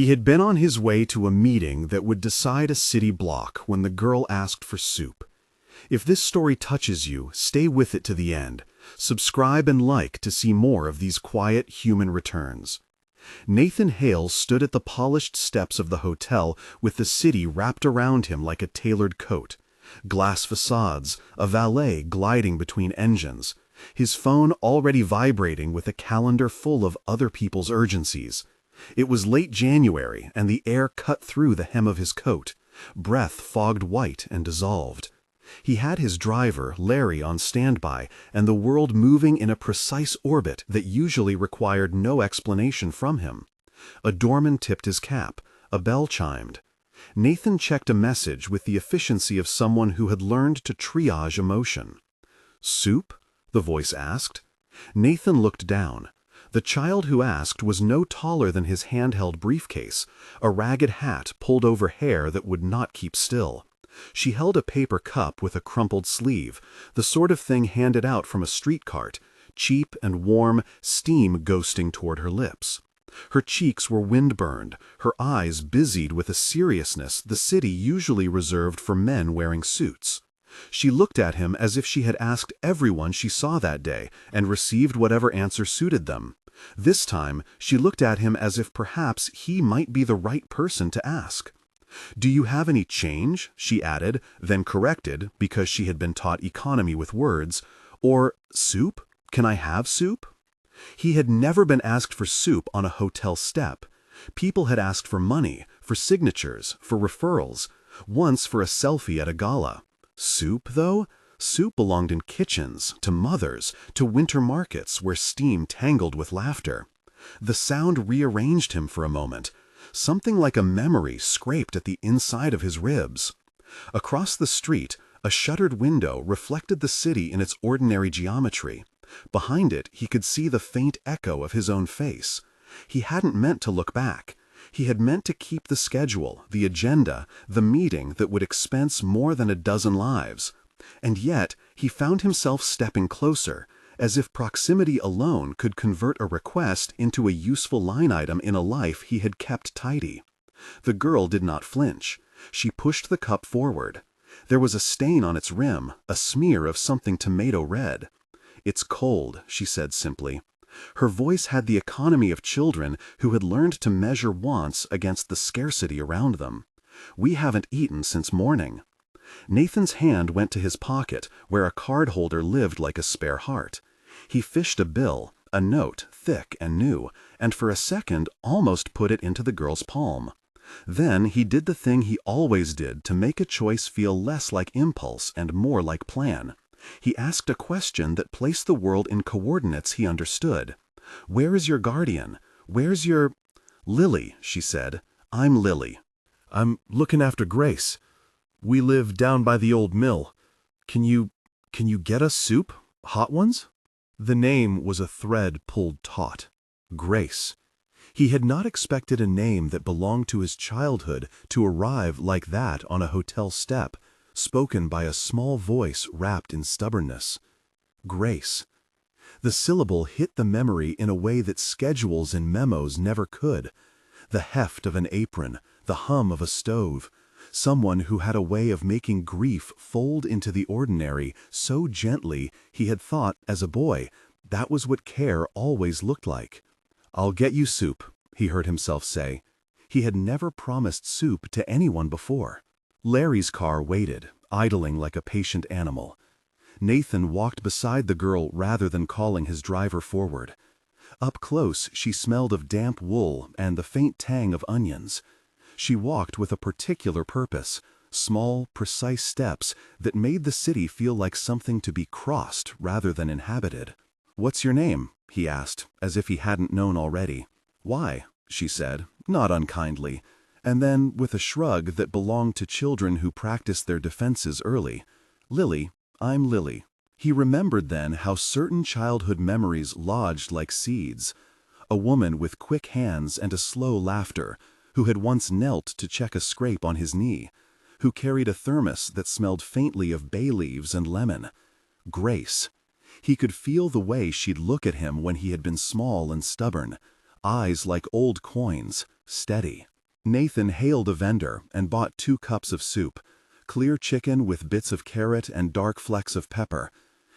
He had been on his way to a meeting that would decide a city block when the girl asked for soup. If this story touches you, stay with it to the end. Subscribe and like to see more of these quiet human returns. Nathan Hale stood at the polished steps of the hotel with the city wrapped around him like a tailored coat. Glass facades, a valet gliding between engines, his phone already vibrating with a calendar full of other people's urgencies. It was late January, and the air cut through the hem of his coat. Breath fogged white and dissolved. He had his driver, Larry, on standby, and the world moving in a precise orbit that usually required no explanation from him. A doorman tipped his cap. A bell chimed. Nathan checked a message with the efficiency of someone who had learned to triage emotion. "Soup?" the voice asked. Nathan looked down. The child who asked was no taller than his handheld briefcase, a ragged hat pulled over hair that would not keep still. She held a paper cup with a crumpled sleeve, the sort of thing handed out from a street cart, cheap and warm, steam ghosting toward her lips. Her cheeks were wind-burned, her eyes busied with a seriousness the city usually reserved for men wearing suits. She looked at him as if she had asked everyone she saw that day and received whatever answer suited them. This time, she looked at him as if perhaps he might be the right person to ask. "Do you have any change?" she added, then corrected, because she had been taught economy with words. Or, "Soup? Can I have soup?" He had never been asked for soup on a hotel step. People had asked for money, for signatures, for referrals, once for a selfie at a gala. Soup, though? Soup belonged in kitchens, to mothers, to winter markets where steam tangled with laughter. The sound rearranged him for a moment. Something like a memory scraped at the inside of his ribs. Across the street, a shuttered window reflected the city in its ordinary geometry. Behind it, he could see the faint echo of his own face. He hadn't meant to look back. He had meant to keep the schedule, the agenda, the meeting that would expense more than a dozen lives. And yet, he found himself stepping closer, as if proximity alone could convert a request into a useful line item in a life he had kept tidy. The girl did not flinch. She pushed the cup forward. There was a stain on its rim, a smear of something tomato red. "It's cold," she said simply. Her voice had the economy of children who had learned to measure wants against the scarcity around them. "We haven't eaten since morning." Nathan's hand went to his pocket, where a card holder lived like a spare heart. He fished a bill, a note, thick and new, and for a second almost put it into the girl's palm. Then he did the thing he always did to make a choice feel less like impulse and more like plan. He asked a question that placed the world in coordinates he understood. "Where is your guardian? Where's your—" "Lily," she said. "I'm Lily. I'm looking after Grace. We live down by the old mill. Can you get us soup? Hot ones?" The name was a thread pulled taut. Grace. He had not expected a name that belonged to his childhood to arrive like that on a hotel step, spoken by a small voice wrapped in stubbornness. Grace. The syllable hit the memory in a way that schedules and memos never could. The heft of an apron, the hum of a stove. Someone who had a way of making grief fold into the ordinary so gently he had thought, as a boy, that was what care always looked like. "I'll get you soup," he heard himself say. He had never promised soup to anyone before. Larry's car waited, idling like a patient animal. Nathan walked beside the girl rather than calling his driver forward. Up close, she smelled of damp wool and the faint tang of onions. She walked with a particular purpose, small, precise steps that made the city feel like something to be crossed rather than inhabited. "What's your name?" he asked, as if he hadn't known already. "Why?" she said, not unkindly, and then with a shrug that belonged to children who practiced their defenses early. "Lily, I'm Lily." He remembered then how certain childhood memories lodged like seeds. A woman with quick hands and a slow laughter, who had once knelt to check a scrape on his knee, who carried a thermos that smelled faintly of bay leaves and lemon. Grace. He could feel the way she'd look at him when he had been small and stubborn. eyes like old coins, steady. Nathan hailed a vendor and bought 2 cups of soup, clear chicken with bits of carrot and dark flecks of pepper,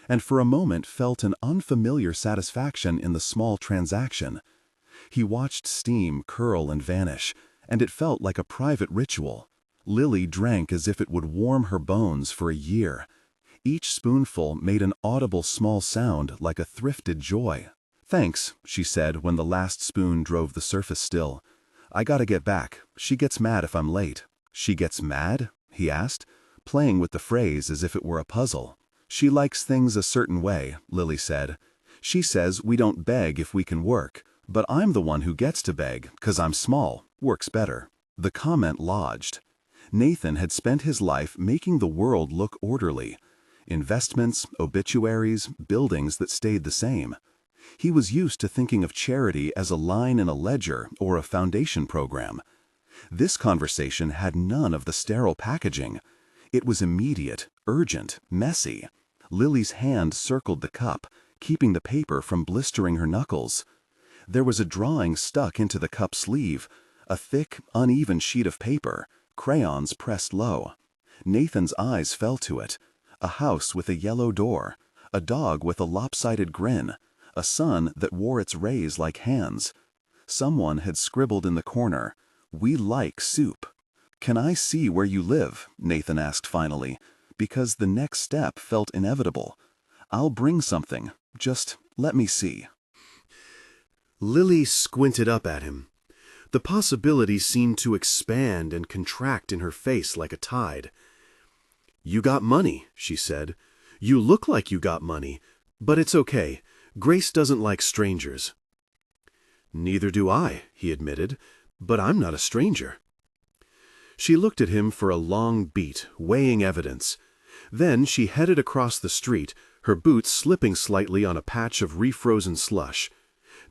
and for a moment felt an unfamiliar satisfaction in the small transaction. He watched steam curl and vanish, and it felt like a private ritual. Lily drank as if it would warm her bones for a year. Each spoonful made an audible small sound like a thrifted joy. "Thanks," she said when the last spoon drove the surface still. "I gotta get back. She gets mad if I'm late." "She gets mad?" he asked, playing with the phrase as if it were a puzzle. "She likes things a certain way," Lily said. "She says we don't beg if we can work, but I'm the one who gets to beg, 'cause I'm small, works better." The comment lodged. Nathan had spent his life making the world look orderly. Investments, obituaries, buildings that stayed the same. He was used to thinking of charity as a line in a ledger or a foundation program. This conversation had none of the sterile packaging. It was immediate, urgent, messy. Lily's hand circled the cup, keeping the paper from blistering her knuckles. There was a drawing stuck into the cup sleeve, a thick, uneven sheet of paper, crayons pressed low. Nathan's eyes fell to it. A house with a yellow door, a dog with a lopsided grin, a sun that wore its rays like hands. Someone had scribbled in the corner, "We like soup." "Can I see where you live?" Nathan asked finally, because the next step felt inevitable. "I'll bring something. Just let me see." Lily squinted up at him. The possibilities seemed to expand and contract in her face like a tide. "You got money," she said. "You look like you got money, but it's okay. Grace doesn't like strangers." "Neither do I," he admitted, "but I'm not a stranger." She looked at him for a long beat, weighing evidence. Then she headed across the street, her boots slipping slightly on a patch of refrozen slush.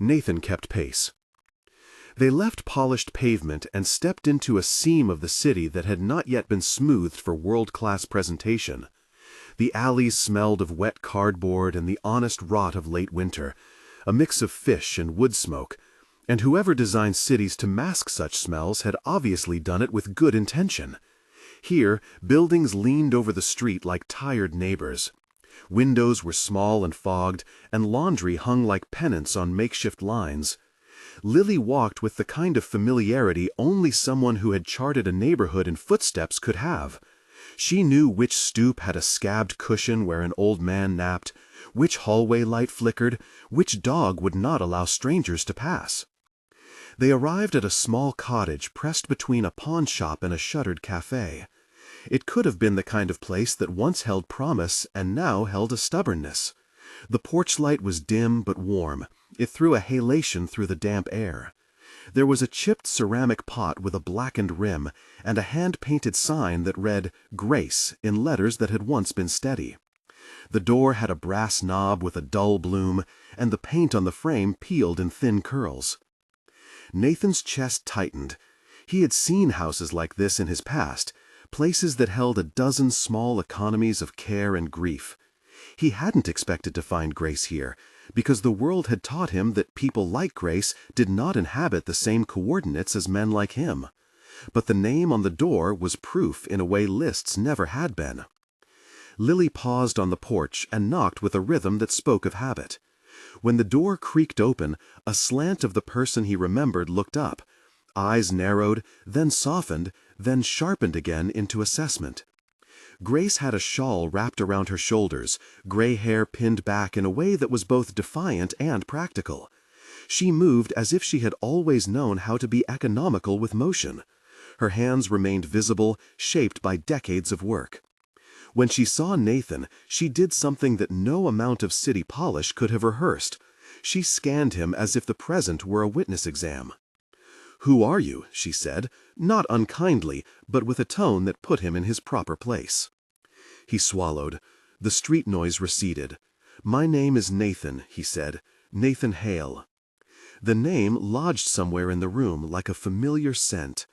Nathan kept pace. They left polished pavement and stepped into a seam of the city that had not yet been smoothed for world-class presentation. The alleys smelled of wet cardboard and the honest rot of late winter, a mix of fish and wood smoke, and whoever designed cities to mask such smells had obviously done it with good intention. Here, buildings leaned over the street like tired neighbors. Windows were small and fogged, and laundry hung like pennants on makeshift lines. Lily walked with the kind of familiarity only someone who had charted a neighborhood in footsteps could have. She knew which stoop had a scabbed cushion where an old man napped, which hallway light flickered, which dog would not allow strangers to pass. They arrived at a small cottage pressed between a pawn shop and a shuttered cafe. It could have been the kind of place that once held promise and now held a stubbornness. The porch light was dim but warm. It threw a halation through the damp air. There was a chipped ceramic pot with a blackened rim and a hand-painted sign that read "Grace" in letters that had once been steady. The door had a brass knob with a dull bloom, and the paint on the frame peeled in thin curls. Nathan's chest tightened. He had seen houses like this in his past, places that held a dozen small economies of care and grief. He hadn't expected to find Grace here, because the world had taught him that people like Grace did not inhabit the same coordinates as men like him. But the name on the door was proof in a way lists never had been. Lily paused on the porch and knocked with a rhythm that spoke of habit. When the door creaked open, a slant of the person he remembered looked up. Eyes narrowed, then softened, then sharpened again into assessment. Grace had a shawl wrapped around her shoulders, gray hair pinned back in a way that was both defiant and practical. She moved as if she had always known how to be economical with motion. Her hands remained visible, shaped by decades of work. When she saw Nathan, she did something that no amount of city polish could have rehearsed. She scanned him as if the present were a witness exam. "Who are you?" she said, not unkindly, but with a tone that put him in his proper place. He swallowed. The street noise receded. "My name is Nathan," he said. "Nathan Hale." The name lodged somewhere in the room like a familiar scent.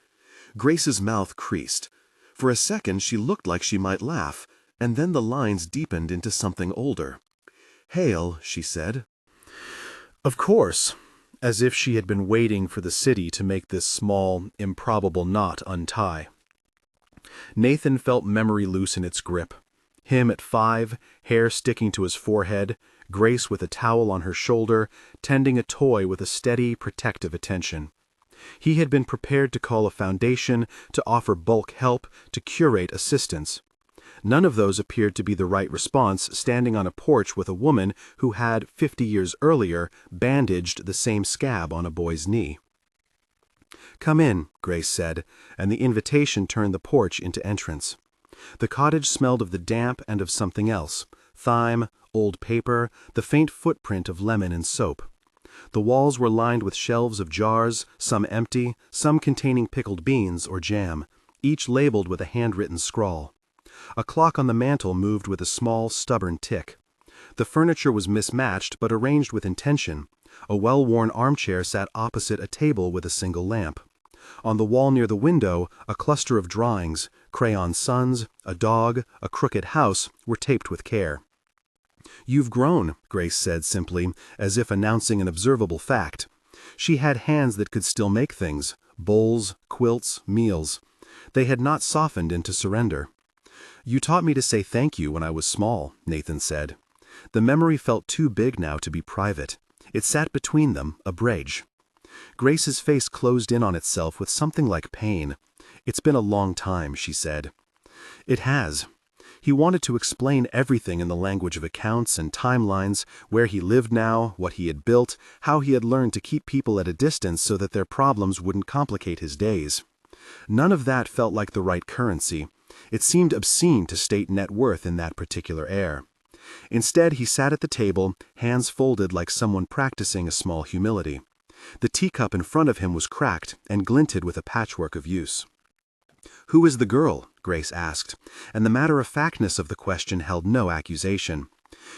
Grace's mouth creased. For a second she looked like she might laugh, and then the lines deepened into something older. "Hale," she said. "Of course. as if she had been waiting for the city to make this small, improbable knot untie. Nathan felt memory loosen its grip. Him at 5, hair sticking to his forehead, Grace with a towel on her shoulder, tending a toy with a steady, protective attention. He had been prepared to call a foundation, to offer bulk help, to curate assistance. None of those appeared to be the right response, standing on a porch with a woman who had, 50 years earlier, bandaged the same scab on a boy's knee. "Come in," Grace said, and the invitation turned the porch into entrance. The cottage smelled of the damp and of something else: thyme, old paper, the faint footprint of lemon and soap. The walls were lined with shelves of jars, some empty, some containing pickled beans or jam, each labeled with a handwritten scrawl. A clock on the mantel moved with a small, stubborn tick. The furniture was mismatched but arranged with intention. A well-worn armchair sat opposite a table with a single lamp. On the wall near the window, a cluster of drawings, crayon suns, a dog, a crooked house, were taped with care. "You've grown," Grace said simply, as if announcing an observable fact. She had hands that could still make things: bowls, quilts, meals. They had not softened into surrender. "You taught me to say thank you when I was small," Nathan said. The memory felt too big now to be private. It sat between them, a bridge. Grace's face closed in on itself with something like pain. "It's been a long time," she said. "It has." He wanted to explain everything in the language of accounts and timelines, where he lived now, what he had built, how he had learned to keep people at a distance so that their problems wouldn't complicate his days. None of that felt like the right currency. It seemed obscene to state net worth in that particular air. Instead, he sat at the table, hands folded like someone practicing a small humility. The teacup in front of him was cracked and glinted with a patchwork of use. "Who is the girl?" Grace asked, and the matter-of-factness of the question held no accusation.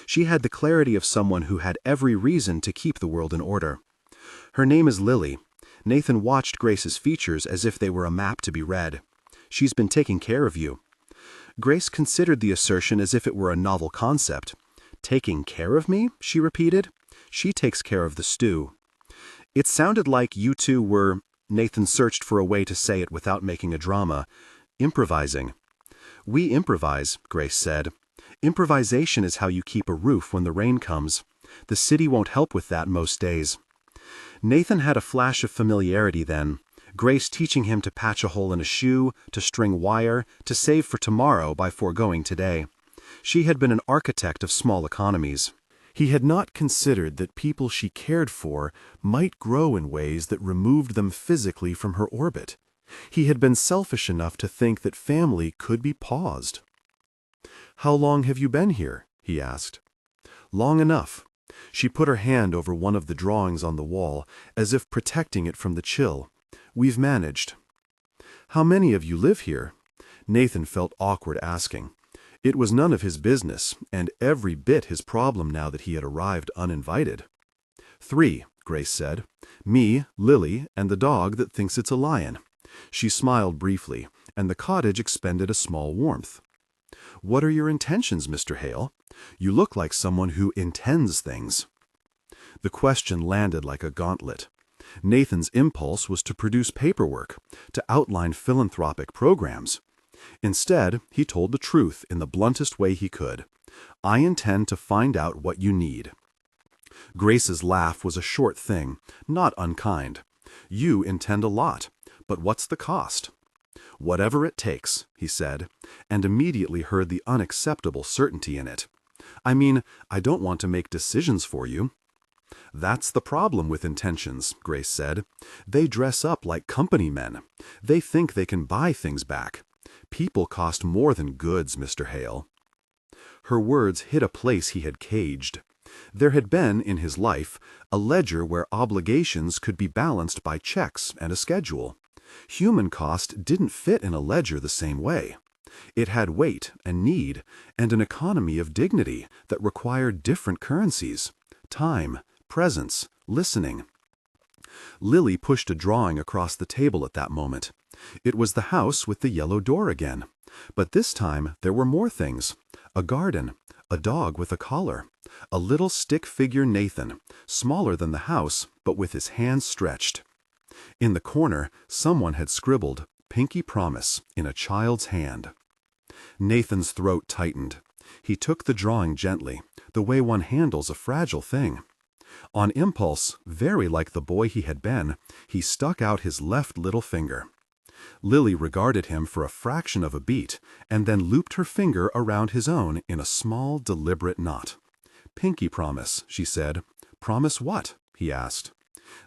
She had the clarity of someone who had every reason to keep the world in order. "Her name is Lily." Nathan watched Grace's features as if they were a map to be read. "She's been taking care of you." Grace considered the assertion as if it were a novel concept. "Taking care of me?" she repeated. "She takes care of the stew." "It sounded like you two were—" Nathan searched for a way to say it without making a drama. "Improvising." "We improvise," Grace said. "Improvisation is how you keep a roof when the rain comes. The city won't help with that most days." Nathan had a flash of familiarity then. Grace teaching him to patch a hole in a shoe, to string wire, to save for tomorrow by foregoing today. She had been an architect of small economies. He had not considered that people she cared for might grow in ways that removed them physically from her orbit. He had been selfish enough to think that family could be paused. "How long have you been here?" he asked. "Long enough." She put her hand over one of the drawings on the wall, as if protecting it from the chill. "We've managed." "How many of you live here?" Nathan felt awkward asking. It was none of his business, and every bit his problem now that he had arrived uninvited. "3, Grace said. "Me, Lily, and the dog that thinks it's a lion." She smiled briefly, and the cottage expended a small warmth. "What are your intentions, Mr. Hale? You look like someone who intends things." The question landed like a gauntlet. Nathan's impulse was to produce paperwork, to outline philanthropic programs. Instead, he told the truth in the bluntest way he could. "I intend to find out what you need." Grace's laugh was a short thing, not unkind. "You intend a lot, but what's the cost?" "Whatever it takes," he said, and immediately heard the unacceptable certainty in it. "I mean, I don't want to make decisions for you." "That's the problem with intentions," Grace said. "They dress up like company men. They think they can buy things back. People cost more than goods, Mr. Hale." Her words hit a place he had caged. There had been, in his life, a ledger where obligations could be balanced by checks and a schedule. Human cost didn't fit in a ledger the same way. It had weight and need and an economy of dignity that required different currencies: time, presence, listening. Lily pushed a drawing across the table at that moment. It was the house with the yellow door again. But this time there were more things: a garden, A dog with a collar. A little stick figure Nathan, smaller than the house, but with his hands stretched. In the corner, someone had scribbled, "Pinky Promise," in a child's hand. Nathan's throat tightened. He took the drawing gently, the way one handles a fragile thing. On impulse, very like the boy he had been, he stuck out his left little finger. Lily regarded him for a fraction of a beat, and then looped her finger around his own in a small, deliberate knot. "Pinky promise," she said. "Promise what?" he asked.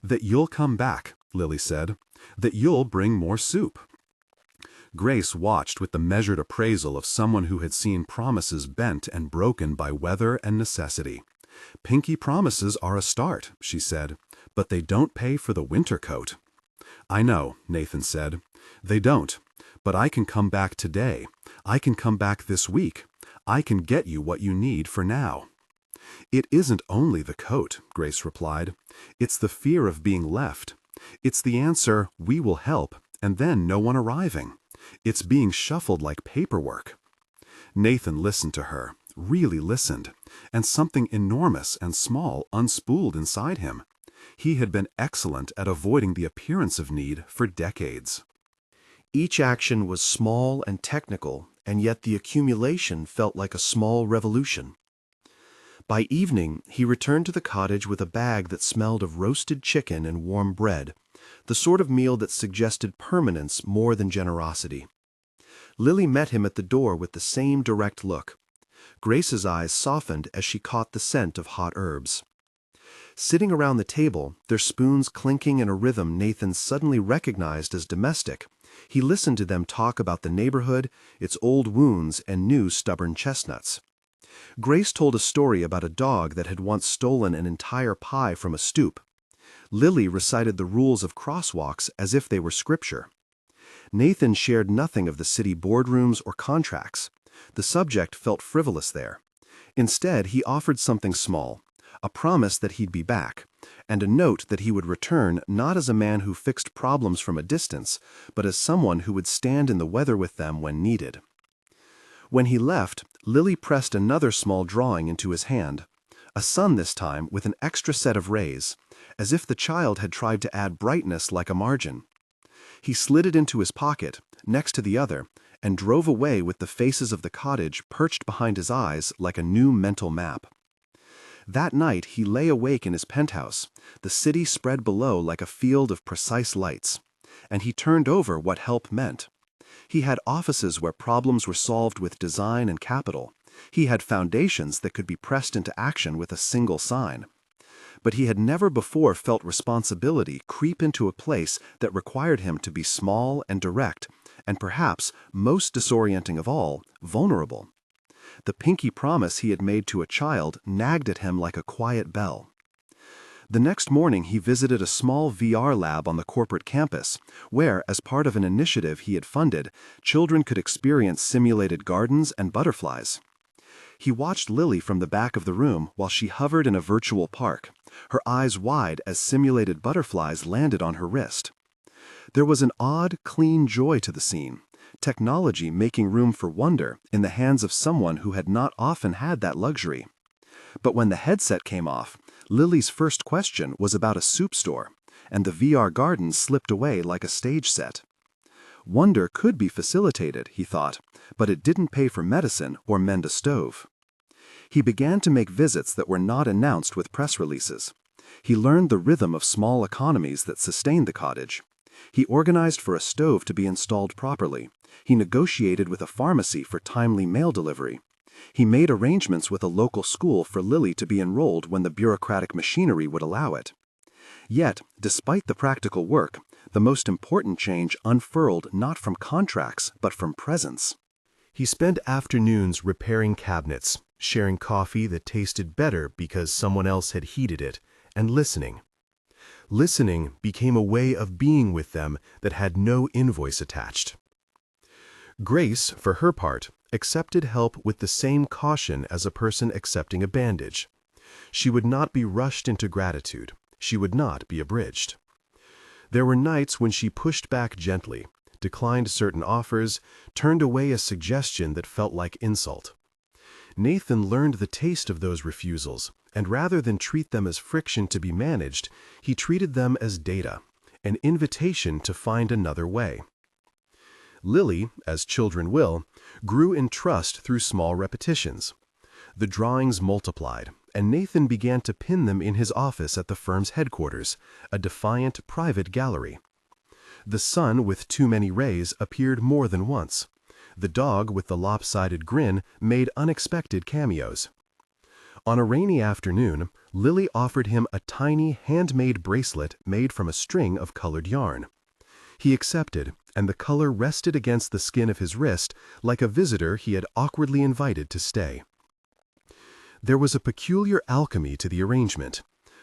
"That you'll come back," Lily said. "That you'll bring more soup." Grace watched with the measured appraisal of someone who had seen promises bent and broken by weather and necessity. "Pinky promises are a start," she said, "but they don't pay for the winter coat." "I know," Nathan said. "They don't. But I can come back today. I can come back this week. I can get you what you need for now." "It isn't only the coat," Grace replied. "It's the fear of being left. It's the answer, 'We will help,' and then no one arriving. It's being shuffled like paperwork." Nathan listened to her, really listened, and something enormous and small unspooled inside him. He had been excellent at avoiding the appearance of need for decades. Each action was small and technical, and yet the accumulation felt like a small revolution. By evening, he returned to the cottage with a bag that smelled of roasted chicken and warm bread, the sort of meal that suggested permanence more than generosity. Lily met him at the door with the same direct look. Grace's eyes softened as she caught the scent of hot herbs. Sitting around the table, their spoons clinking in a rhythm Nathan suddenly recognized as domestic, he listened to them talk about the neighborhood, its old wounds, and new stubborn chestnuts. Grace told a story about a dog that had once stolen an entire pie from a stoop. Lily recited the rules of crosswalks as if they were scripture. Nathan shared nothing of the city boardrooms or contracts. The subject felt frivolous there. Instead, he offered something small, a promise that he'd be back, and a note that he would return not as a man who fixed problems from a distance, but as someone who would stand in the weather with them when needed. When he left, Lily pressed another small drawing into his hand, a sun this time with an extra set of rays, as if the child had tried to add brightness like a margin. He slid it into his pocket, next to the other, and drove away with the faces of the cottage perched behind his eyes like a new mental map. That night he lay awake in his penthouse, the city spread below like a field of precise lights, and he turned over what help meant. He had offices where problems were solved with design and capital. He had foundations that could be pressed into action with a single sign. But he had never before felt responsibility creep into a place that required him to be small and direct, and perhaps, most disorienting of all, vulnerable. The pinky promise he had made to a child nagged at him like a quiet bell. The next morning he visited a small VR lab on the corporate campus, where, as part of an initiative he had funded, children could experience simulated gardens and butterflies. He watched Lily from the back of the room while she hovered in a virtual park, her eyes wide as simulated butterflies landed on her wrist. There was an odd, clean joy to the scene, technology making room for wonder in the hands of someone who had not often had that luxury. But when the headset came off, Lily's first question was about a soup store, and the VR garden slipped away like a stage set. Wonder could be facilitated, he thought, but it didn't pay for medicine or mend a stove. He began to make visits that were not announced with press releases. He learned the rhythm of small economies that sustained the cottage. He organized for a stove to be installed properly. He negotiated with a pharmacy for timely mail delivery. He made arrangements with a local school for Lily to be enrolled when the bureaucratic machinery would allow it. Yet, despite the practical work, the most important change unfurled not from contracts but from presence. He spent afternoons repairing cabinets, sharing coffee that tasted better because someone else had heated it, and listening. Listening became a way of being with them that had no invoice attached. Grace, for her part, accepted help with the same caution as a person accepting a bandage. She would not be rushed into gratitude. She would not be abridged. There were nights when she pushed back gently, declined certain offers, turned away a suggestion that felt like insult. Nathan learned the taste of those refusals, and rather than treat them as friction to be managed, he treated them as data, an invitation to find another way. Lily, as children will, grew in trust through small repetitions. The drawings multiplied, and Nathan began to pin them in his office at the firm's headquarters, a defiant private gallery. The sun with too many rays appeared more than once. The dog with the lopsided grin made unexpected cameos. On a rainy afternoon, Lily offered him a tiny handmade bracelet made from a string of colored yarn. He accepted, and the color rested against the skin of his wrist like a visitor he had awkwardly invited to stay. There was a peculiar alchemy to the arrangement.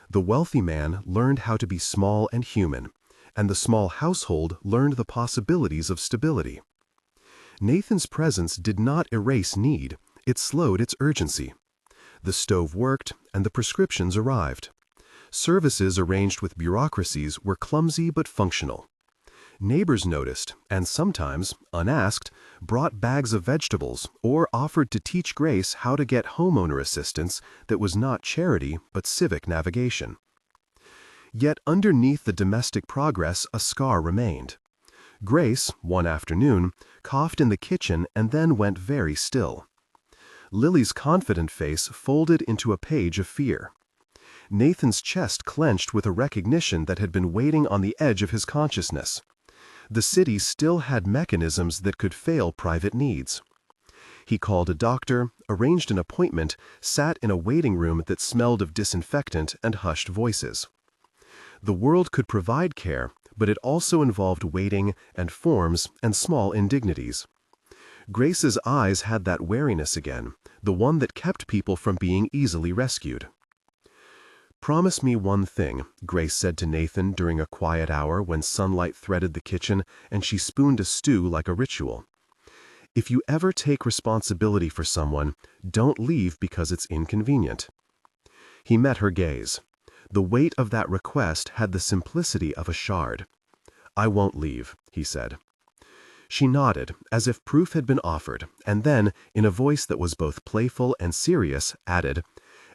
The wealthy man learned how to be small and human, and the small household learned the possibilities of stability. Nathan's presence did not erase need, it slowed its urgency. The stove worked, and the prescriptions arrived. Services arranged with bureaucracies were clumsy but functional. Neighbors noticed, and sometimes, unasked, brought bags of vegetables or offered to teach Grace how to get homeowner assistance that was not charity but civic navigation. Yet underneath the domestic progress a scar remained. Grace, one afternoon, coughed in the kitchen and then went very still. Lily's confident face folded into a page of fear. Nathan's chest clenched with a recognition that had been waiting on the edge of his consciousness. The city still had mechanisms that could fail private needs. He called a doctor, arranged an appointment, sat in a waiting room that smelled of disinfectant and hushed voices. The world could provide care, but it also involved waiting and forms and small indignities. Grace's eyes had that wariness again, the one that kept people from being easily rescued. "Promise me one thing," Grace said to Nathan during a quiet hour when sunlight threaded the kitchen and she spooned a stew like a ritual. "If you ever take responsibility for someone, don't leave because it's inconvenient." He met her gaze. The weight of that request had the simplicity of a shard. "I won't leave," he said. She nodded, as if proof had been offered, and then, in a voice that was both playful and serious, added,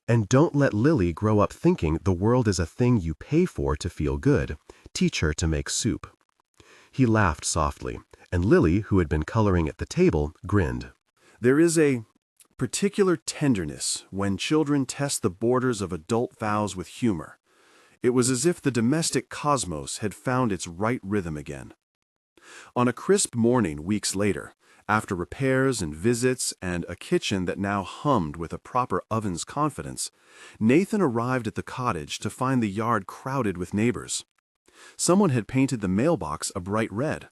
"And don't let Lily grow up thinking the world is a thing you pay for to feel good. Teach her to make soup." He laughed softly, and Lily, who had been coloring at the table, grinned. There is a particular tenderness when children test the borders of adult vows with humor. It was as if the domestic cosmos had found its right rhythm again. On a crisp morning weeks later, after repairs and visits and a kitchen that now hummed with a proper oven's confidence, Nathan arrived at the cottage to find the yard crowded with neighbors. Someone had painted the mailbox a bright red.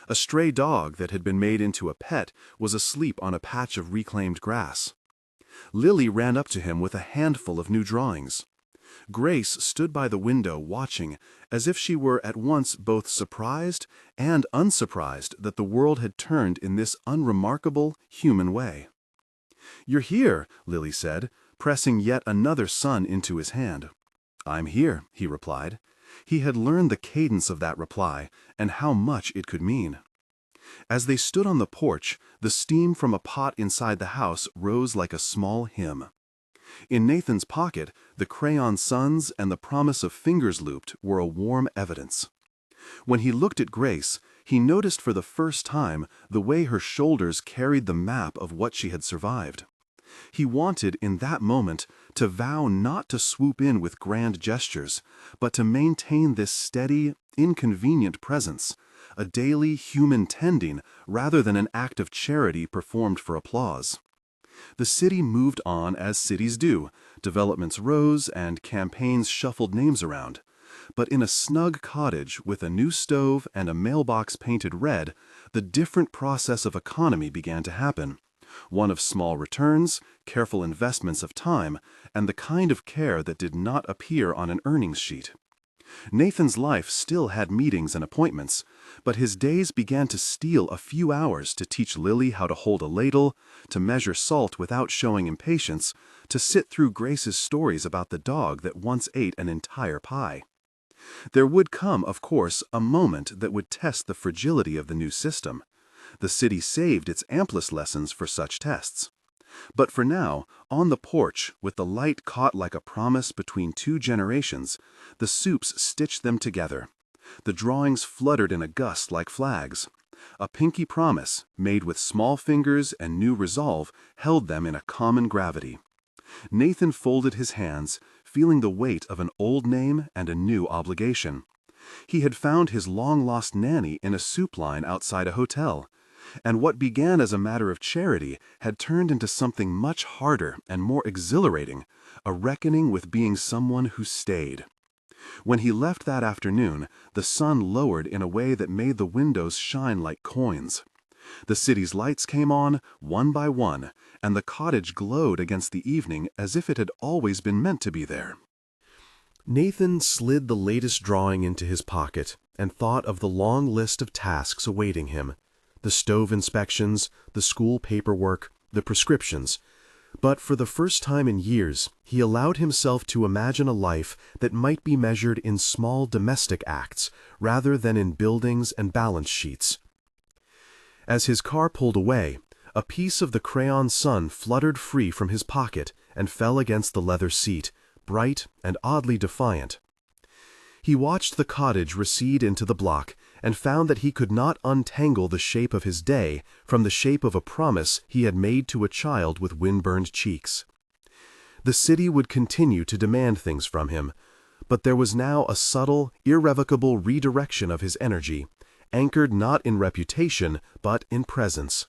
A stray dog that had been made into a pet was asleep on a patch of reclaimed grass. Lily ran up to him with a handful of new drawings. Grace stood by the window watching, as if she were at once both surprised and unsurprised that the world had turned in this unremarkable, human way. "You're here," Lily said, pressing yet another sun into his hand. "I'm here," he replied. He had learned the cadence of that reply and how much it could mean. As they stood on the porch, the steam from a pot inside the house rose like a small hymn. In Nathan's pocket, the crayon suns and the promise of fingers looped were a warm evidence. When he looked at Grace, he noticed for the first time the way her shoulders carried the map of what she had survived. He wanted, in that moment, to vow not to swoop in with grand gestures, but to maintain this steady, inconvenient presence, a daily human tending rather than an act of charity performed for applause. The city moved on as cities do. Developments rose and campaigns shuffled names around. But in a snug cottage with a new stove and a mailbox painted red, the different process of economy began to happen. One of small returns, careful investments of time, and the kind of care that did not appear on an earnings sheet. Nathan's life still had meetings and appointments, but his days began to steal a few hours to teach Lily how to hold a ladle, to measure salt without showing impatience, to sit through Grace's stories about the dog that once ate an entire pie. There would come, of course, a moment that would test the fragility of the new system. The city saved its amplest lessons for such tests. But for now, on the porch, with the light caught like a promise between two generations, the Supes stitched them together. The drawings fluttered in a gust like flags. A pinky promise, made with small fingers and new resolve, held them in a common gravity. Nathan folded his hands, feeling the weight of an old name and a new obligation. He had found his long-lost Nanny in a soup line outside a hotel, and what began as a matter of charity had turned into something much harder and more exhilarating, a reckoning with being someone who stayed. When he left that afternoon, the sun lowered in a way that made the windows shine like coins. The city's lights came on, one by one, and the cottage glowed against the evening as if it had always been meant to be there. Nathan slid the latest drawing into his pocket and thought of the long list of tasks awaiting him: the stove inspections, the school paperwork, the prescriptions. But for the first time in years, he allowed himself to imagine a life that might be measured in small domestic acts rather than in buildings and balance sheets. As his car pulled away, a piece of the crayon sun fluttered free from his pocket and fell against the leather seat, bright and oddly defiant. He watched the cottage recede into the block and found that he could not untangle the shape of his day from the shape of a promise he had made to a child with wind-burned cheeks. The city would continue to demand things from him, but there was now a subtle, irrevocable redirection of his energy, anchored not in reputation but in presence.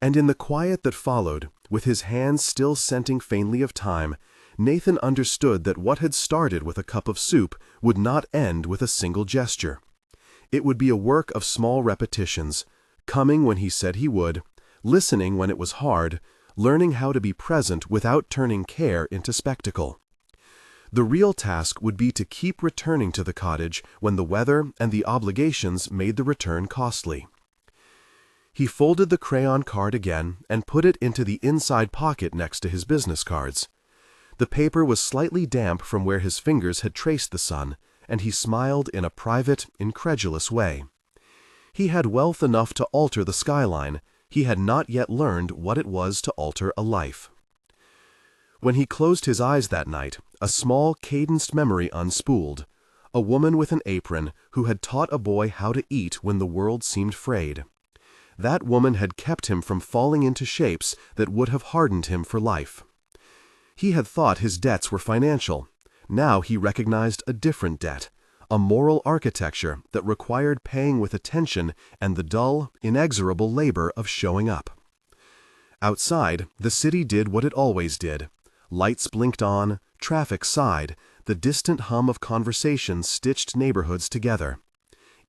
And in the quiet that followed, with his hands still scenting faintly of time, Nathan understood that what had started with a cup of soup would not end with a single gesture. It would be a work of small repetitions, coming when he said he would, listening when it was hard, learning how to be present without turning care into spectacle. The real task would be to keep returning to the cottage when the weather and the obligations made the return costly. He folded the crayon card again and put it into the inside pocket next to his business cards. The paper was slightly damp from where his fingers had traced the sun, and he smiled in a private, incredulous way. He had wealth enough to alter the skyline. He had not yet learned what it was to alter a life. When he closed his eyes that night, a small cadenced memory unspooled: a woman with an apron who had taught a boy how to eat when the world seemed frayed. That woman had kept him from falling into shapes that would have hardened him for life. He had thought his debts were financial. Now he recognized a different debt, a moral architecture that required paying with attention and the dull, inexorable labor of showing up. Outside, the city did what it always did. Lights blinked on, traffic sighed, the distant hum of conversation stitched neighborhoods together.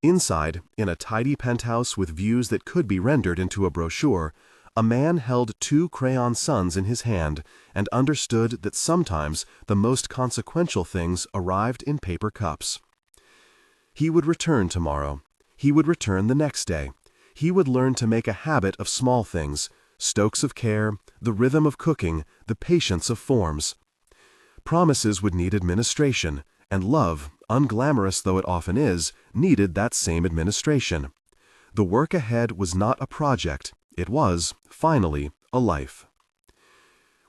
Inside, in a tidy penthouse with views that could be rendered into a brochure, a man held 2 crayon suns in his hand and understood that sometimes the most consequential things arrived in paper cups. He would return tomorrow. He would return the next day. He would learn to make a habit of small things: stokes of care, the rhythm of cooking, the patience of forms. Promises would need administration, and love, unglamorous though it often is, needed that same administration. The work ahead was not a project. It was, finally, a life.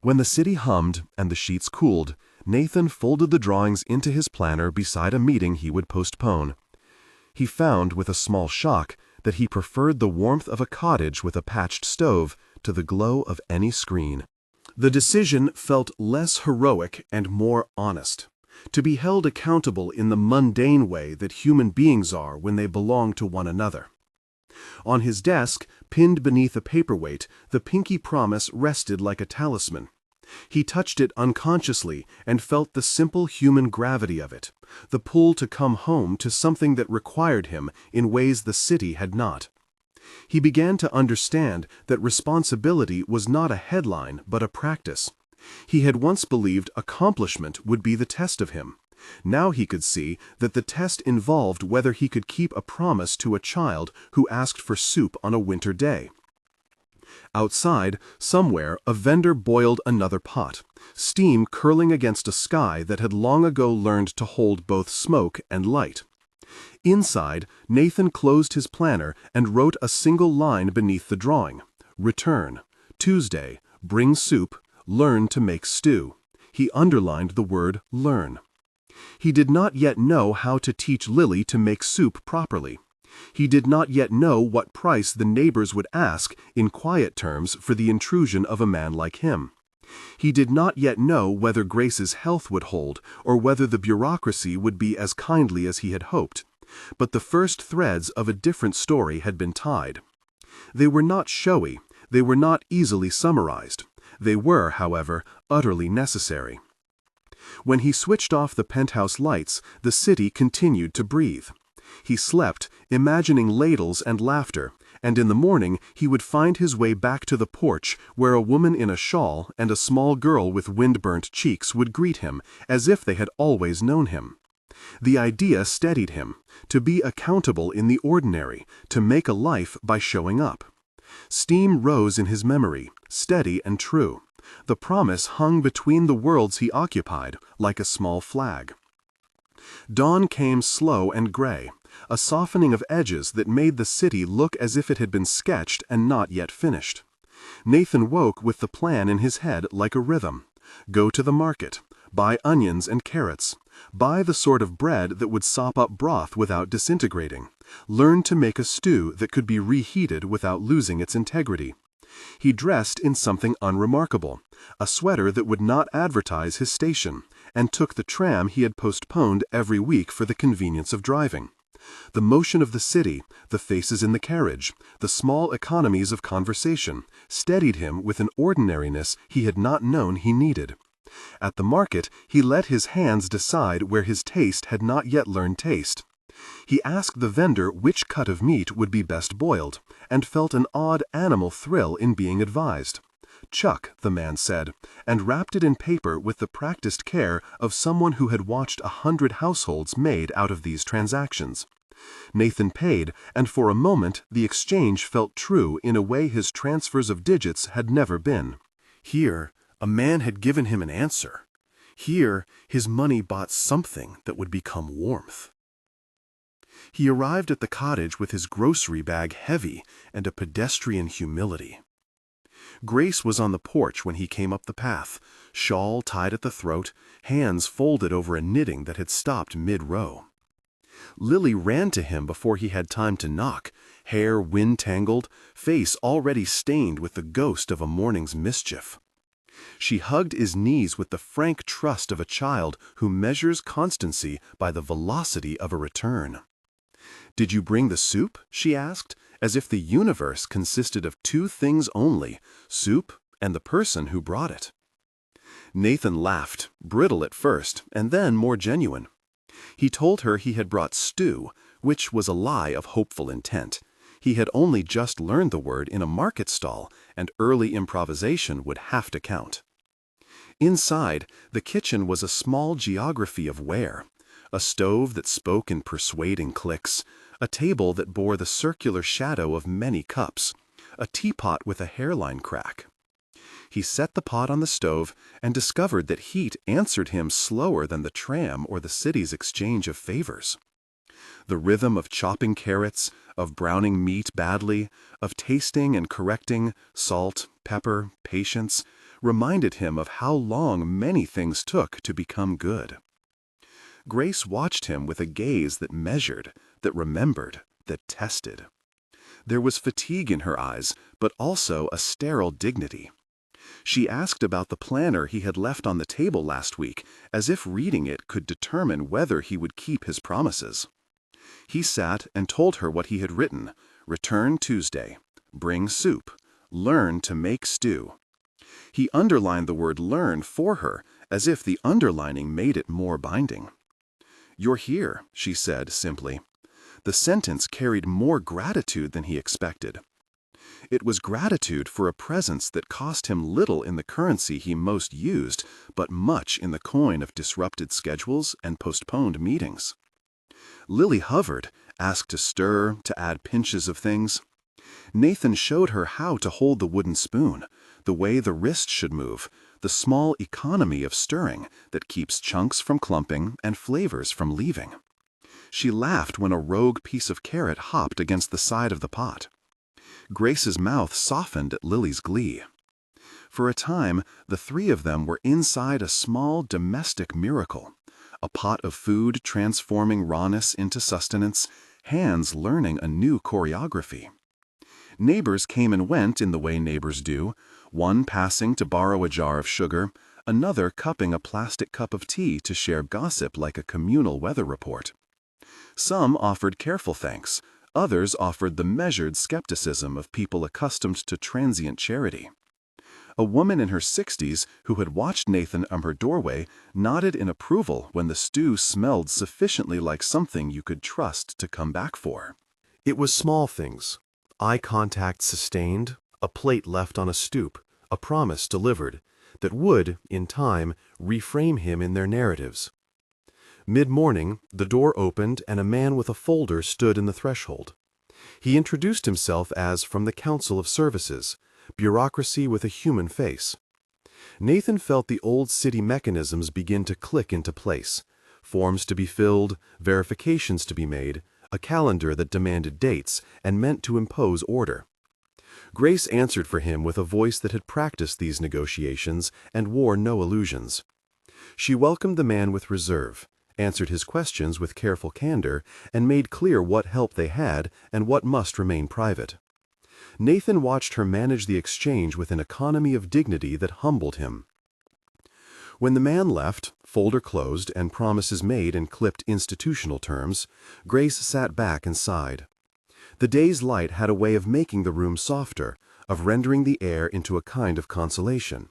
When the city hummed and the sheets cooled, Nathan folded the drawings into his planner beside a meeting he would postpone. He found, with a small shock, that he preferred the warmth of a cottage with a patched stove to the glow of any screen. The decision felt less heroic and more honest. To be held accountable in the mundane way that human beings are when they belong to one another. On his desk, pinned beneath a paperweight, the pinky promise rested like a talisman. He touched it unconsciously and felt the simple human gravity of it, the pull to come home to something that required him in ways the city had not. He began to understand that responsibility was not a headline but a practice. He had once believed accomplishment would be the test of him. Now he could see that the test involved whether he could keep a promise to a child who asked for soup on a winter day. Outside, somewhere, a vendor boiled another pot, steam curling against a sky that had long ago learned to hold both smoke and light. Inside, Nathan closed his planner and wrote a single line beneath the drawing: return. Tuesday, bring soup, learn to make stew. He underlined the word learn. He did not yet know how to teach Lily to make soup properly. He did not yet know what price the neighbors would ask in quiet terms for the intrusion of a man like him. He did not yet know whether Grace's health would hold or whether the bureaucracy would be as kindly as he had hoped. But the first threads of a different story had been tied. They were not showy, they were not easily summarized. They were, however, utterly necessary. When he switched off the penthouse lights, the city continued to breathe. He slept, imagining ladles and laughter, and in the morning he would find his way back to the porch where a woman in a shawl and a small girl with wind-burnt cheeks would greet him as if they had always known him. The idea steadied him, to be accountable in the ordinary, to make a life by showing up. Steam rose in his memory, steady and true. The promise hung between the worlds he occupied, like a small flag. Dawn came slow and gray, a softening of edges that made the city look as if it had been sketched and not yet finished. Nathan woke with the plan in his head like a rhythm. Go to the market, buy onions and carrots, buy the sort of bread that would sop up broth without disintegrating, learn to make a stew that could be reheated without losing its integrity. He dressed in something unremarkable, a sweater that would not advertise his station, and took the tram he had postponed every week for the convenience of driving. The motion of the city, the faces in the carriage, the small economies of conversation, steadied him with an ordinariness he had not known he needed. At the market, he let his hands decide where his taste had not yet learned taste. He asked the vendor which cut of meat would be best boiled, and felt an odd animal thrill in being advised. Chuck, the man said, and wrapped it in paper with the practiced care of someone who had watched 100 households made out of these transactions. Nathan paid, and for a moment the exchange felt true in a way his transfers of digits had never been. Here, a man had given him an answer. Here, his money bought something that would become warmth. He arrived at the cottage with his grocery bag heavy and a pedestrian humility. Grace was on the porch when he came up the path, shawl tied at the throat, hands folded over a knitting that had stopped mid-row. Lily ran to him before he had time to knock, hair wind-tangled, face already stained with the ghost of a morning's mischief. She hugged his knees with the frank trust of a child who measures constancy by the velocity of a return. "Did you bring the soup?" she asked, as if the universe consisted of two things only, soup and the person who brought it. Nathan laughed, brittle at first, and then more genuine. He told her he had brought stew, which was a lie of hopeful intent. He had only just learned the word in a market stall, and early improvisation would have to count. Inside, the kitchen was a small geography of where: a stove that spoke in persuading clicks, a table that bore the circular shadow of many cups, a teapot with a hairline crack. He set the pot on the stove and discovered that heat answered him slower than the tram or the city's exchange of favors. The rhythm of chopping carrots, of browning meat badly, of tasting and correcting, salt, pepper, patience, reminded him of how long many things took to become good. Grace watched him with a gaze that measured, that remembered, that tested. There was fatigue in her eyes, but also a sterile dignity. She asked about the planner he had left on the table last week, as if reading it could determine whether he would keep his promises. He sat and told her what he had written: return Tuesday, bring soup, learn to make stew. He underlined the word learn for her, as if the underlining made it more binding. "You're here," she said simply. The sentence carried more gratitude than he expected. It was gratitude for a presence that cost him little in the currency he most used, but much in the coin of disrupted schedules and postponed meetings. Lily hovered, asked to stir, to add pinches of things. Nathan showed her how to hold the wooden spoon, the way the wrist should move, the small economy of stirring that keeps chunks from clumping and flavors from leaving. She laughed when a rogue piece of carrot hopped against the side of the pot. Grace's mouth softened at Lily's glee. For a time, the three of them were inside a small domestic miracle. A pot of food transforming rawness into sustenance, hands learning a new choreography. Neighbors came and went in the way neighbors do, one passing to borrow a jar of sugar, another cupping a plastic cup of tea to share gossip like a communal weather report. Some offered careful thanks, others offered the measured skepticism of people accustomed to transient charity. A woman in her 60s who had watched Nathan from her doorway nodded in approval when the stew smelled sufficiently like something you could trust to come back for. It was small things. Eye contact sustained, a plate left on a stoop, a promise delivered, that would, in time, reframe him in their narratives. Mid-morning, the door opened and a man with a folder stood in the threshold. He introduced himself as from the Council of Services, bureaucracy with a human face. Nathan felt the old city mechanisms begin to click into place, forms to be filled, verifications to be made, a calendar that demanded dates and meant to impose order. Grace answered for him with a voice that had practiced these negotiations and wore no illusions. She welcomed the man with reserve, answered his questions with careful candor, and made clear what help they had and what must remain private. Nathan watched her manage the exchange with an economy of dignity that humbled him. When the man left, folder closed and promises made in clipped institutional terms, Grace sat back and sighed. The day's light had a way of making the room softer, of rendering the air into a kind of consolation.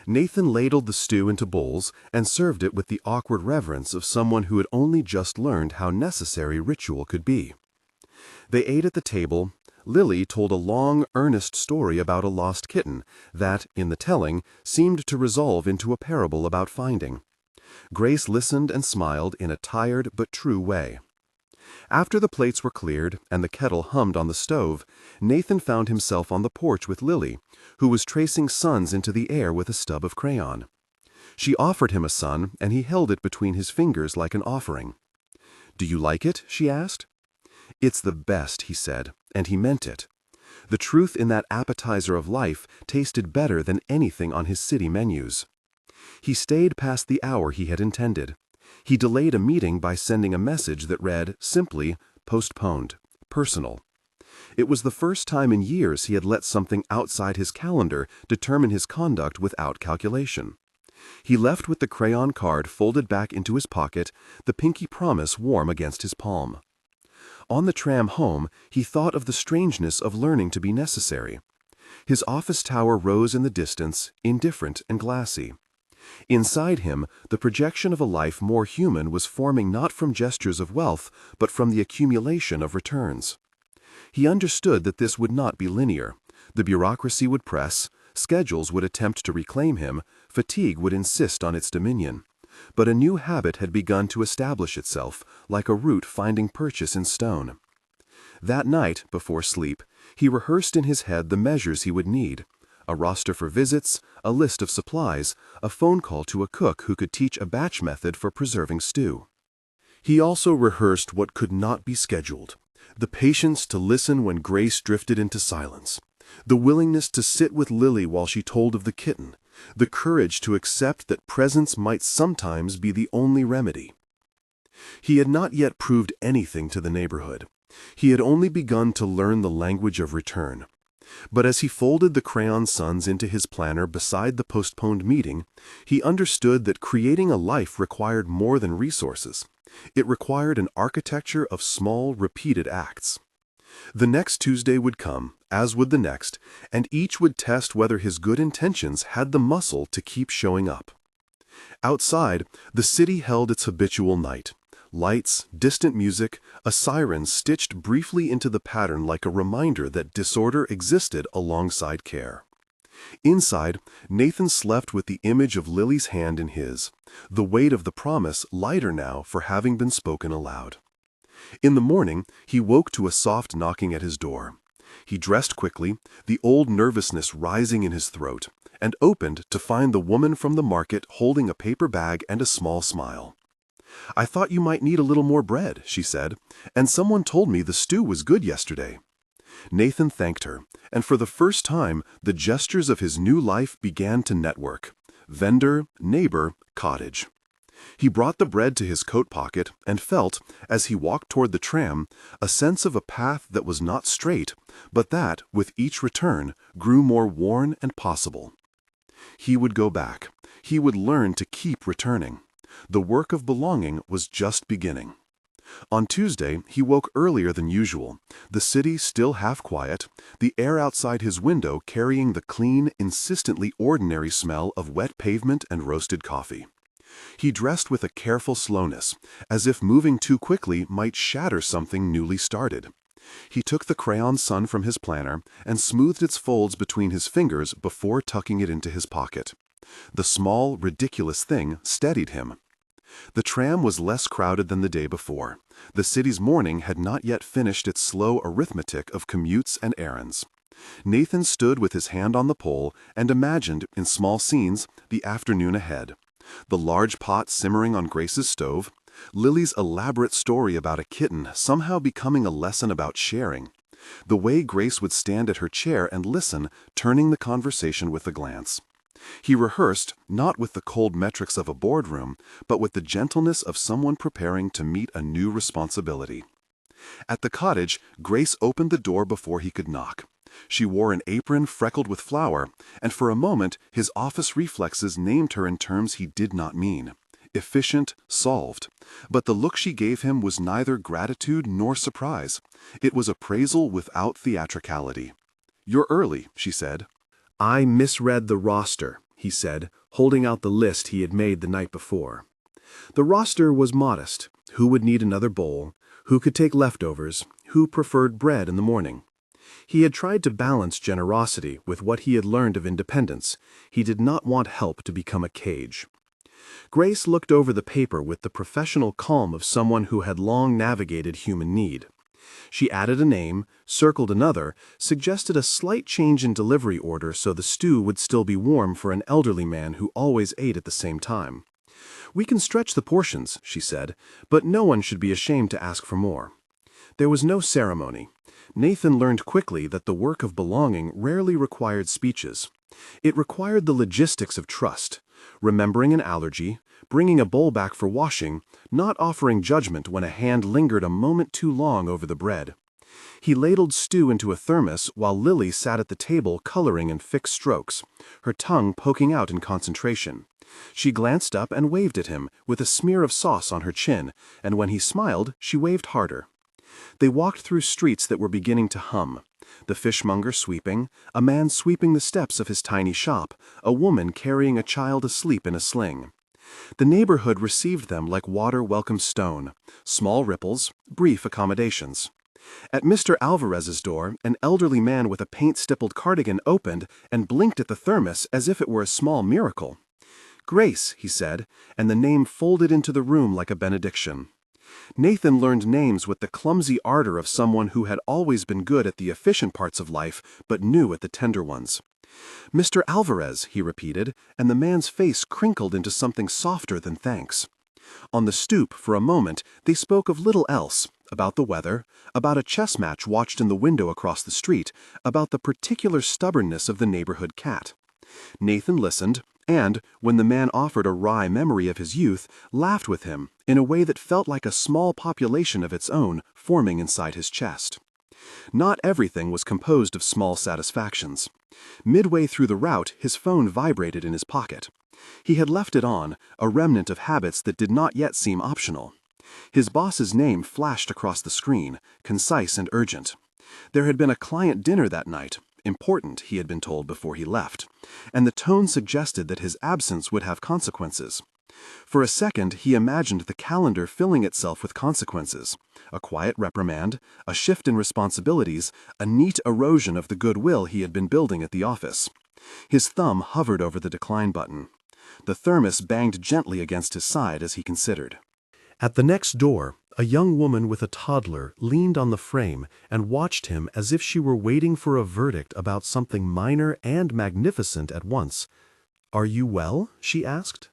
Nathan ladled the stew into bowls and served it with the awkward reverence of someone who had only just learned how necessary ritual could be. They ate at the table. Lily told a long, earnest story about a lost kitten that, in the telling, seemed to resolve into a parable about finding. Grace listened and smiled in a tired but true way. After the plates were cleared and the kettle hummed on the stove, Nathan found himself on the porch with Lily, who was tracing suns into the air with a stub of crayon. She offered him a sun, and he held it between his fingers like an offering. "Do you like it?" she asked. "It's the best," he said, and he meant it. The truth in that appetizer of life tasted better than anything on his city menus. He stayed past the hour he had intended. He delayed a meeting by sending a message that read, simply, "Postponed. Personal." It was the first time in years he had let something outside his calendar determine his conduct without calculation. He left with the crayon card folded back into his pocket, the pinky promise warm against his palm. On the tram home, he thought of the strangeness of learning to be necessary. His office tower rose in the distance, indifferent and glassy. Inside him, the projection of a life more human was forming not from gestures of wealth, but from the accumulation of returns. He understood that this would not be linear. The bureaucracy would press, schedules would attempt to reclaim him, fatigue would insist on its dominion. But a new habit had begun to establish itself, like a root finding purchase in stone. That night, before sleep, he rehearsed in his head the measures he would need: a roster for visits, a list of supplies, a phone call to a cook who could teach a batch method for preserving stew. He also rehearsed what could not be scheduled: the patience to listen when Grace drifted into silence, the willingness to sit with Lily while she told of the kitten, the courage to accept that presence might sometimes be the only remedy. He had not yet proved anything to the neighborhood. He had only begun to learn the language of return. But as he folded the crayon suns into his planner beside the postponed meeting, he understood that creating a life required more than resources. It required an architecture of small, repeated acts. The next Tuesday would come, as would the next, and each would test whether his good intentions had the muscle to keep showing up. Outside, the city held its habitual night. Lights, distant music, a siren stitched briefly into the pattern like a reminder that disorder existed alongside care. Inside, Nathan slept with the image of Lily's hand in his, the weight of the promise lighter now for having been spoken aloud. In the morning, he woke to a soft knocking at his door. He dressed quickly, the old nervousness rising in his throat, and opened to find the woman from the market holding a paper bag and a small smile. "I thought you might need a little more bread," she said, "and someone told me the stew was good yesterday." Nathan thanked her, and for the first time, the gestures of his new life began to network. Vendor, neighbor, cottage. He brought the bread to his coat pocket and felt, as he walked toward the tram, a sense of a path that was not straight, but that, with each return, grew more worn and possible. He would go back. He would learn to keep returning. The work of belonging was just beginning. On Tuesday, he woke earlier than usual, the city still half quiet, the air outside his window carrying the clean, insistently ordinary smell of wet pavement and roasted coffee. He dressed with a careful slowness, as if moving too quickly might shatter something newly started. He took the crayon sun from his planner and smoothed its folds between his fingers before tucking it into his pocket. The small, ridiculous thing steadied him. The tram was less crowded than the day before. The city's morning had not yet finished its slow arithmetic of commutes and errands. Nathan stood with his hand on the pole and imagined, in small scenes, the afternoon ahead. The large pot simmering on Grace's stove, Lily's elaborate story about a kitten somehow becoming a lesson about sharing, the way Grace would stand at her chair and listen, turning the conversation with a glance. He rehearsed, not with the cold metrics of a boardroom, but with the gentleness of someone preparing to meet a new responsibility. At the cottage, Grace opened the door before he could knock. She wore an apron freckled with flour, and for a moment his office reflexes named her in terms he did not mean. Efficient, solved. But the look she gave him was neither gratitude nor surprise. It was appraisal without theatricality. "You're early," she said. "I misread the roster," he said, holding out the list he had made the night before. The roster was modest. Who would need another bowl? Who could take leftovers? Who preferred bread in the morning? He had tried to balance generosity with what he had learned of independence. He did not want help to become a cage. Grace looked over the paper with the professional calm of someone who had long navigated human need. She added a name, circled another, suggested a slight change in delivery order so the stew would still be warm for an elderly man who always ate at the same time. "We can stretch the portions," she said, "but no one should be ashamed to ask for more." There was no ceremony. Nathan learned quickly that the work of belonging rarely required speeches. It required the logistics of trust, remembering an allergy, bringing a bowl back for washing, not offering judgment when a hand lingered a moment too long over the bread. He ladled stew into a thermos while Lily sat at the table coloring in fixed strokes, her tongue poking out in concentration. She glanced up and waved at him, with a smear of sauce on her chin, and when he smiled, she waved harder. They walked through streets that were beginning to hum. The fishmonger sweeping, a man sweeping the steps of his tiny shop, a woman carrying a child asleep in a sling. The neighborhood received them like water welcomes stone, small ripples, brief accommodations. At Mr. Alvarez's door, an elderly man with a paint-stippled cardigan opened and blinked at the thermos as if it were a small miracle. "Grace," he said, and the name folded into the room like a benediction. Nathan learned names with the clumsy ardor of someone who had always been good at the efficient parts of life, but new at the tender ones. "Mr. Alvarez," he repeated, and the man's face crinkled into something softer than thanks. On the stoop, for a moment, they spoke of little else, about the weather, about a chess match watched in the window across the street, about the particular stubbornness of the neighborhood cat. Nathan listened, and, when the man offered a wry memory of his youth, laughed with him in a way that felt like a small population of its own forming inside his chest. Not everything was composed of small satisfactions. Midway through the route, his phone vibrated in his pocket. He had left it on, a remnant of habits that did not yet seem optional. His boss's name flashed across the screen, concise and urgent. There had been a client dinner that night, important, he had been told before he left, and the tone suggested that his absence would have consequences. For a second, he imagined the calendar filling itself with consequences, a quiet reprimand, a shift in responsibilities, a neat erosion of the goodwill he had been building at the office. His thumb hovered over the decline button. The thermos banged gently against his side as he considered. At the next door, a young woman with a toddler leaned on the frame and watched him as if she were waiting for a verdict about something minor and magnificent at once. "Are you well?" she asked.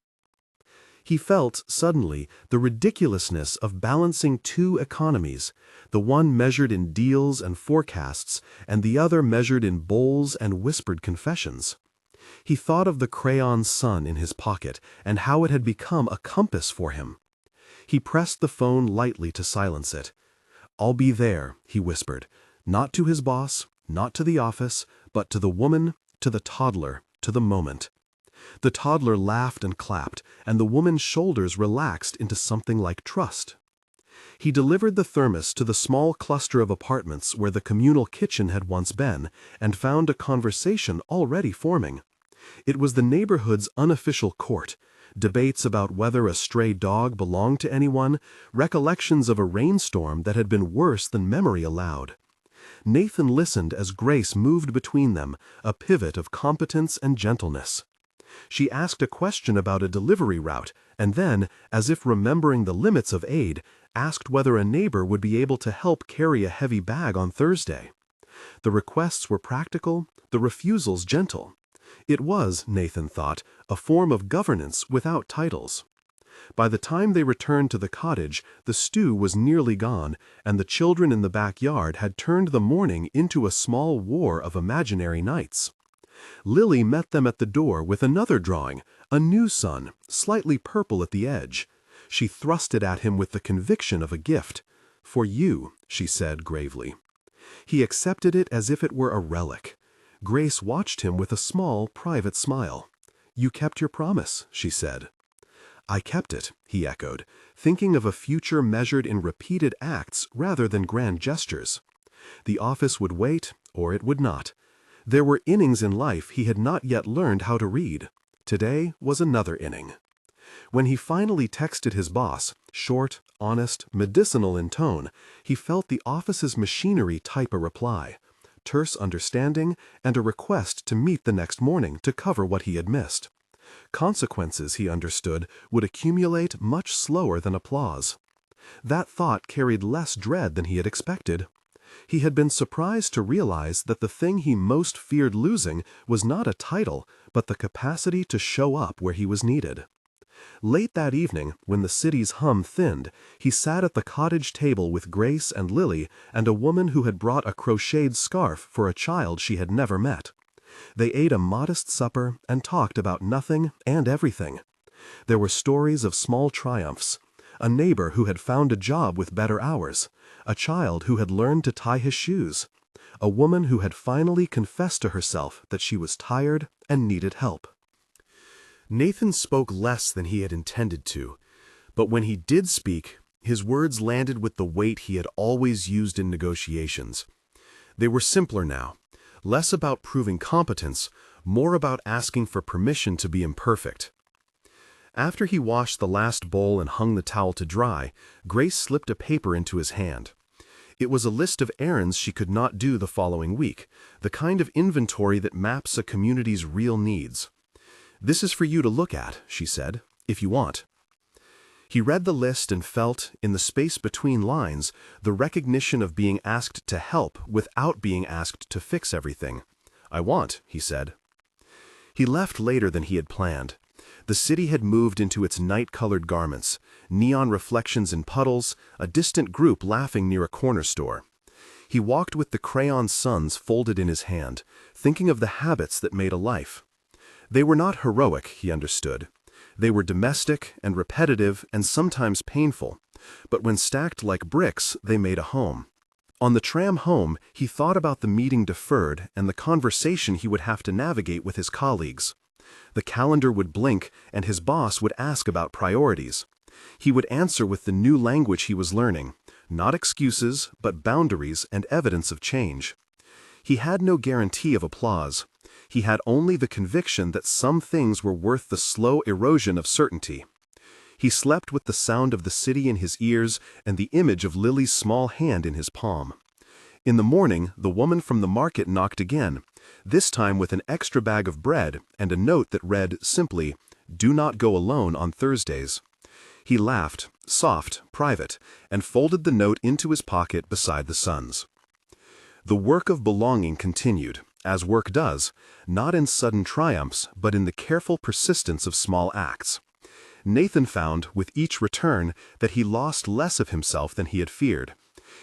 He felt, suddenly, the ridiculousness of balancing two economies, the one measured in deals and forecasts, and the other measured in bowls and whispered confessions. He thought of the crayon sun in his pocket and how it had become a compass for him. He pressed the phone lightly to silence it. "I'll be there," he whispered, not to his boss, not to the office, but to the woman, to the toddler, to the moment. The toddler laughed and clapped, and the woman's shoulders relaxed into something like trust. He delivered the thermos to the small cluster of apartments where the communal kitchen had once been, and found a conversation already forming. It was the neighborhood's unofficial court, debates about whether a stray dog belonged to anyone, recollections of a rainstorm that had been worse than memory allowed. Nathan listened as Grace moved between them, a pivot of competence and gentleness. She asked a question about a delivery route, and then, as if remembering the limits of aid, asked whether a neighbor would be able to help carry a heavy bag on Thursday. The requests were practical, the refusals gentle. It was, Nathan thought, a form of governance without titles. By the time they returned to the cottage, the stew was nearly gone, and the children in the backyard had turned the morning into a small war of imaginary knights. Lily met them at the door with another drawing, a new sun, slightly purple at the edge. She thrust it at him with the conviction of a gift. "For you," she said gravely. He accepted it as if it were a relic. Grace watched him with a small, private smile. "You kept your promise," she said. "I kept it," he echoed, thinking of a future measured in repeated acts rather than grand gestures. The office would wait, or it would not. There were innings in life he had not yet learned how to read. Today was another inning. When he finally texted his boss, short, honest, medicinal in tone, he felt the office's machinery type a reply, terse understanding, and a request to meet the next morning to cover what he had missed. Consequences, he understood, would accumulate much slower than applause. That thought carried less dread than he had expected. He had been surprised to realize that the thing he most feared losing was not a title, but the capacity to show up where he was needed. Late that evening, when the city's hum thinned, he sat at the cottage table with Grace and Lily and a woman who had brought a crocheted scarf for a child she had never met. They ate a modest supper and talked about nothing and everything. There were stories of small triumphs, a neighbor who had found a job with better hours, a child who had learned to tie his shoes, a woman who had finally confessed to herself that she was tired and needed help. Nathan spoke less than he had intended to, but when he did speak, his words landed with the weight he had always used in negotiations. They were simpler now, less about proving competence, more about asking for permission to be imperfect. After he washed the last bowl and hung the towel to dry, Grace slipped a paper into his hand. It was a list of errands she could not do the following week, the kind of inventory that maps a community's real needs. "This is for you to look at," she said, "if you want." He read the list and felt, in the space between lines, the recognition of being asked to help without being asked to fix everything. "I want," he said. He left later than he had planned. The city had moved into its night-colored garments, neon reflections in puddles, a distant group laughing near a corner store. He walked with the crayon suns folded in his hand, thinking of the habits that made a life. They were not heroic, he understood. They were domestic and repetitive and sometimes painful, but when stacked like bricks, they made a home. On the tram home, he thought about the meeting deferred and the conversation he would have to navigate with his colleagues. The calendar would blink, and his boss would ask about priorities. He would answer with the new language he was learning, not excuses, but boundaries and evidence of change. He had no guarantee of applause. He had only the conviction that some things were worth the slow erosion of certainty. He slept with the sound of the city in his ears and the image of Lily's small hand in his palm. In the morning, the woman from the market knocked again, this time with an extra bag of bread and a note that read simply, "Do not go alone on Thursdays." He laughed, soft, private, and folded the note into his pocket beside the son's. The work of belonging continued, as work does, not in sudden triumphs, but in the careful persistence of small acts. Nathan found, with each return, that he lost less of himself than he had feared.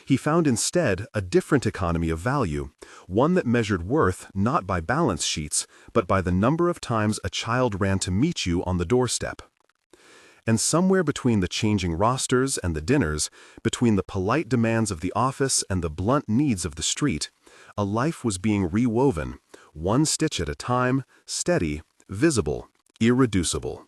He found instead a different economy of value, one that measured worth not by balance sheets, but by the number of times a child ran to meet you on the doorstep. And somewhere between the changing rosters and the dinners, between the polite demands of the office and the blunt needs of the street, a life was being rewoven, one stitch at a time, steady, visible, irreducible.